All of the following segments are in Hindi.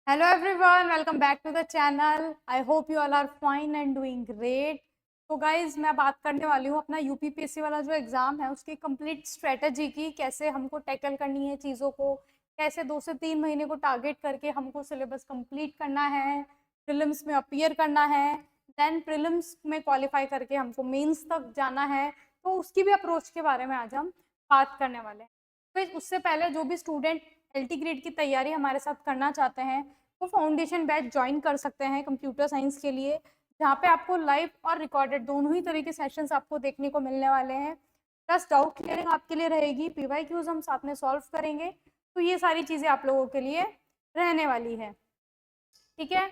Hello everyone, welcome back to the channel. I hope you all are fine and doing great. तो गाइज मैं बात करने वाली हूँ अपना यूपीपीएससी वाला जो एग्जाम है उसकी कंप्लीट स्ट्रेटजी की, कैसे हमको टैकल करनी है चीज़ों को, कैसे 2 से 3 महीने को टारगेट करके हमको सिलेबस कंप्लीट करना है, प्रीलिम्स में अपीयर करना है, देन प्रीलिम्स में क्वालिफाई करके हमको मेंस तक जाना है। तो उसकी भी अप्रोच के बारे में आज हम बात करने वाले हैं। तो उससे पहले जो भी स्टूडेंट एलटी ग्रेड की तैयारी हमारे साथ करना चाहते हैं वो फाउंडेशन बैच ज्वाइन कर सकते हैं कंप्यूटर साइंस के लिए, जहाँ पे आपको लाइव और रिकॉर्डेड दोनों ही तरह के सेशंस आपको देखने को मिलने वाले हैं। प्लस डाउट क्लियरिंग आपके लिए रहेगी, पीवाईक्यूज हम साथ में सॉल्व करेंगे। तो ये सारी चीज़ें आप लोगों के लिए रहने वाली है। ठीक है,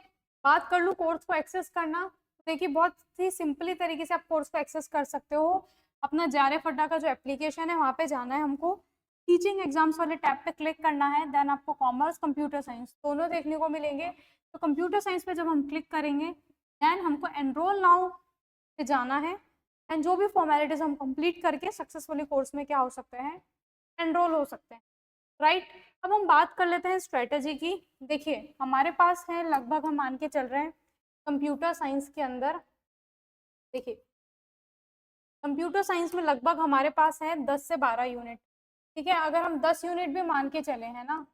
बात कर लूँ कोर्स को एक्सेस करना, तो देखिए बहुत ही सिंपली तरीके से आप कोर्स को एक्सेस कर सकते हो। अपना JRF अड्डा का जो एप्लीकेशन है वहाँ पे जाना है, हमको टीचिंग एग्जाम्स वाले टैब पे क्लिक करना है, देन आपको कॉमर्स कंप्यूटर साइंस दोनों देखने को मिलेंगे। तो कंप्यूटर साइंस पे जब हम क्लिक करेंगे देन हमको एनरोल नाउ पे जाना है, एंड जो भी फॉर्मेलिटीज हम कंप्लीट करके सक्सेसफुली कोर्स में क्या हो सकते हैं, एनरोल हो सकते हैं। राइट, अब हम बात कर लेते हैं स्ट्रेटजी की। देखिए हमारे पास है लगभग, हम मान के चल रहे हैं कंप्यूटर साइंस के अंदर, देखिए कंप्यूटर साइंस में लगभग हमारे पास है 10 से 12 यूनिट। ठीक है, अगर हम 10 यूनिट भी मान के चले हैं ना,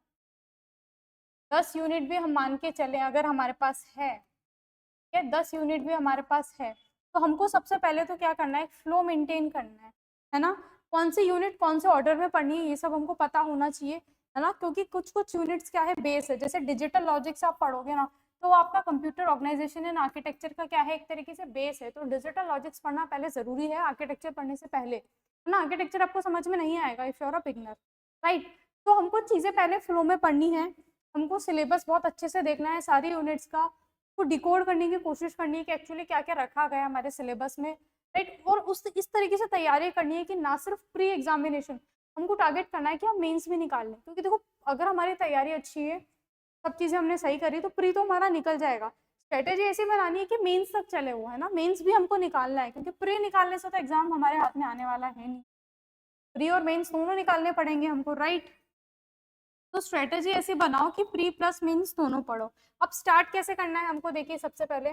10 यूनिट भी हम मान के चले अगर हमारे पास है, ठीक है 10 यूनिट भी हमारे पास है, तो हमको सबसे पहले तो क्या करना है, फ्लो मेंटेन करना है ना। कौन सी यूनिट कौन से ऑर्डर में पढ़नी है ये सब हमको पता होना चाहिए, है ना। क्योंकि कुछ कुछ यूनिट्स क्या है, बेस है। जैसे डिजिटल लॉजिक से आप पढ़ोगे ना, तो आपका कंप्यूटर ऑर्गेनाइजेशन एंड आर्किटेक्चर का क्या है, एक तरीके से बेस है। तो डिजिटल लॉजिक्स पढ़ना पहले जरूरी है आर्किटेक्चर पढ़ने से पहले, है ना। आर्किटेक्चर आपको समझ में नहीं आएगा if you are a beginner, right. तो हमको चीजें पहले फ्लो में पढ़नी है, हमको सिलेबस बहुत अच्छे से देखना है सारी यूनिट्स का, को डिकोड करने की कोशिश करनी है कि एक्चुअली क्या क्या रखा गया है हमारे सिलेबस में, राइट। और उस इस तरीके से तैयारी करनी है कि ना सिर्फ प्री एग्जामिनेशन, हमको टारगेट करना है कि हम मेंस भी निकाल लें। क्योंकि देखो अगर हमारी तैयारी अच्छी है, सब चीज़ें हमने सही करी, तो प्री तो हमारा निकल जाएगा। स्ट्रेटेजी ऐसी बनानी है कि मेंस तक चले हुए, है ना। मेंस भी हमको निकालना है, क्योंकि प्री निकालने से तो एग्जाम हमारे हाथ में आने वाला है नहीं, प्री और मेंस दोनों निकालने पड़ेंगे हमको, राइट। तो स्ट्रेटेजी ऐसी बनाओ कि प्री प्लस मेंस दोनों पढ़ो। अब स्टार्ट कैसे करना है हमको, देखिए सबसे पहले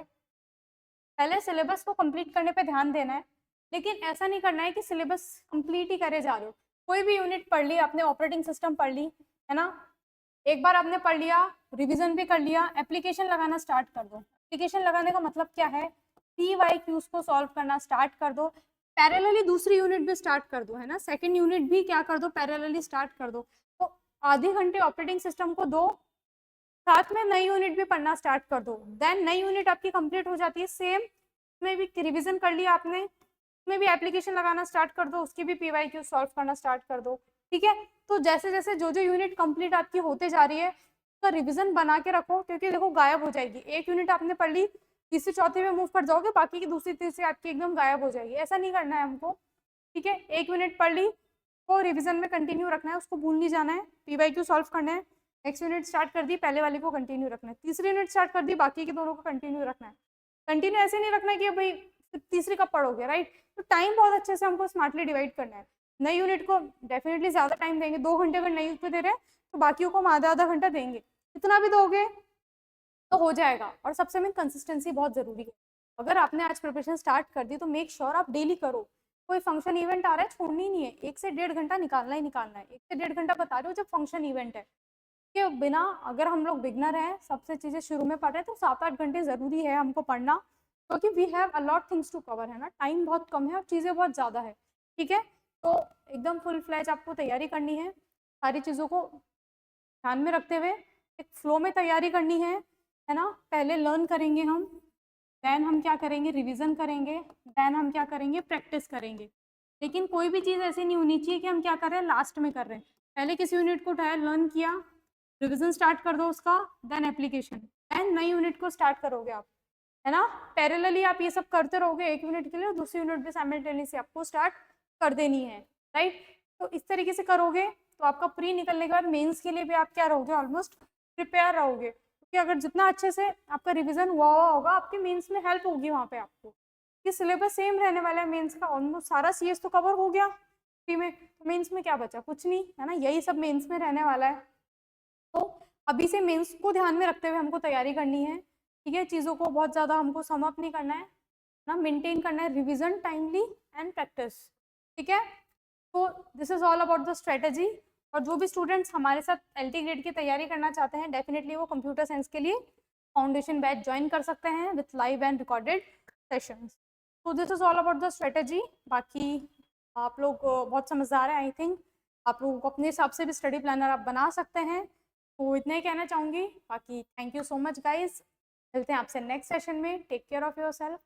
पहले सिलेबस को कंप्लीट करने पे ध्यान देना है। लेकिन ऐसा नहीं करना है कि सिलेबस कंप्लीट ही करे जा रहे हो। कोई भी यूनिट पढ़ ली आपने, ऑपरेटिंग सिस्टम पढ़ ली, है ना, एक बार आपने पढ़ लिया, रिवीजन भी कर लिया, एप्लीकेशन लगाना स्टार्ट कर दो। एप्लीकेशन लगाने का मतलब क्या है, PYQs को सॉल्व करना स्टार्ट कर दो। पैरेलली दूसरी यूनिट भी स्टार्ट कर दो, है ना, सेकंड यूनिट भी क्या कर दो, पैरेलली स्टार्ट कर दो। तो आधे घंटे ऑपरेटिंग सिस्टम को दो, साथ में नई यूनिट भी पढ़ना स्टार्ट कर दो। देन नई यूनिट आपकी कंप्लीट हो जाती है, सेम में भी रिवीजन कर लिया आपने, उसमें भी एप्लीकेशन लगाना स्टार्ट कर दो, उसकी भी PYQ सॉल्व करना स्टार्ट कर दो। ठीक है, तो जैसे जैसे जो जो यूनिट कंप्लीट आपकी होते जा रही है उसका रिवीजन बना के रखो, क्योंकि देखो गायब हो जाएगी। एक यूनिट आपने पढ़ ली, तीसरी चौथी में मूव कर जाओगे, बाकी की दूसरी तीसरी आपकी एकदम गायब हो जाएगी। ऐसा नहीं करना है हमको, ठीक है। एक यूनिट पढ़ ली तो रिवीजन में कंटिन्यू रखना है, उसको भूल नहीं जाना है, PYQ सॉल्व करना है। नेक्स्ट यूनिट स्टार्ट कर दी, पहले वाली को कंटिन्यू रखना है। तीसरी यूनिट स्टार्ट कर दी, बाकी के दोनों को कंटिन्यू रखना है। कंटिन्यू ऐसे नहीं रखना है कि भाई तीसरी कब पढ़ोगे, राइट। तो टाइम बहुत अच्छे से हमको स्मार्टली डिवाइड करना है। नई यूनिट को डेफिनेटली ज्यादा टाइम देंगे, 2 घंटे अगर नई पे दे रहे हैं तो बाकियों को हम आधा आधा घंटा देंगे। इतना भी दोगे तो हो जाएगा। और सबसे मेन कंसिस्टेंसी बहुत जरूरी है। अगर आपने आज प्रिपरेशन स्टार्ट कर दी तो मेक श्योर आप डेली करो। कोई फंक्शन इवेंट आ रहा है, छोड़नी नहीं है, 1 से 1.5 घंटा निकालना ही निकालना है। 1 से 1.5 घंटा बता रहे हो जब फंक्शन इवेंट है के बिना, अगर हम लोग बिगनर हैं, सबसे चीजें शुरू में पढ़ रहे हैं, तो 7-8 घंटे जरूरी है हमको पढ़ना, क्योंकि we have a lot things to cover, है ना। टाइम बहुत कम है और चीजें बहुत ज्यादा है, ठीक है। तो एकदम फुल फ्लैज आपको तैयारी करनी है, सारी चीजों को ध्यान में रखते हुए एक फ्लो में तैयारी करनी है ना। पहले लर्न करेंगे हम, देन हम क्या करेंगे, रिवीजन करेंगे, देन हम क्या करेंगे, प्रैक्टिस करेंगे। लेकिन कोई भी चीज़ ऐसी नहीं होनी चाहिए कि हम क्या कर रहे हैं, लास्ट में कर रहे हैं। पहले किसी यूनिट को उठाया, लर्न किया, रिवीजन स्टार्ट कर दो उसका, देन एप्लीकेशन, देन नई यूनिट को स्टार्ट करोगे आप, है ना। पैरेलली आप ये सब करते रहोगे, एक यूनिट के लिए दूसरी यूनिट भी साइमल्टेनियसली आपको स्टार्ट कर देनी है, राइट। तो इस तरीके से करोगे तो आपका प्री निकलने के बाद मेंस के लिए भी आप क्या रहोगे, ऑलमोस्ट प्रिपेयर रहोगे। क्योंकि अगर जितना अच्छे से आपका रिवीजन हुआ होगा, आपके मेंस में हेल्प होगी वहाँ पे आपको। कि सिलेबस सेम रहने वाला है मेंस का, ऑलमोस्ट सारा CS तो कवर हो गया प्री में, तो मेंस में क्या बचा, कुछ नहीं, है ना। यही सब मेंस में रहने वाला है। तो अभी से मेंस को ध्यान में रखते हुए हमको तैयारी करनी है, ठीक है। चीज़ों को बहुत ज़्यादा हमको सम अप नहीं करना है ना, मेंटेन करना है रिवीजन, टाइमली एंड प्रैक्टिस, ठीक है। तो this is all about the strategy. और जो भी स्टूडेंट्स हमारे साथ एलटी ग्रेड की तैयारी करना चाहते हैं, डेफिनेटली वो कंप्यूटर साइंस के लिए फाउंडेशन बैच ज्वाइन कर सकते हैं with live and recorded sessions. तो this is all about the strategy. बाकी आप लोग बहुत समझदार हैं, आई थिंक आप लोगों को अपने हिसाब से भी स्टडी प्लानर आप बना सकते हैं। तो इतना ही कहना चाहूँगी। बाकी thank you so much guys, मिलते हैं आपसे नेक्स्ट सेशन में। Take care of your self.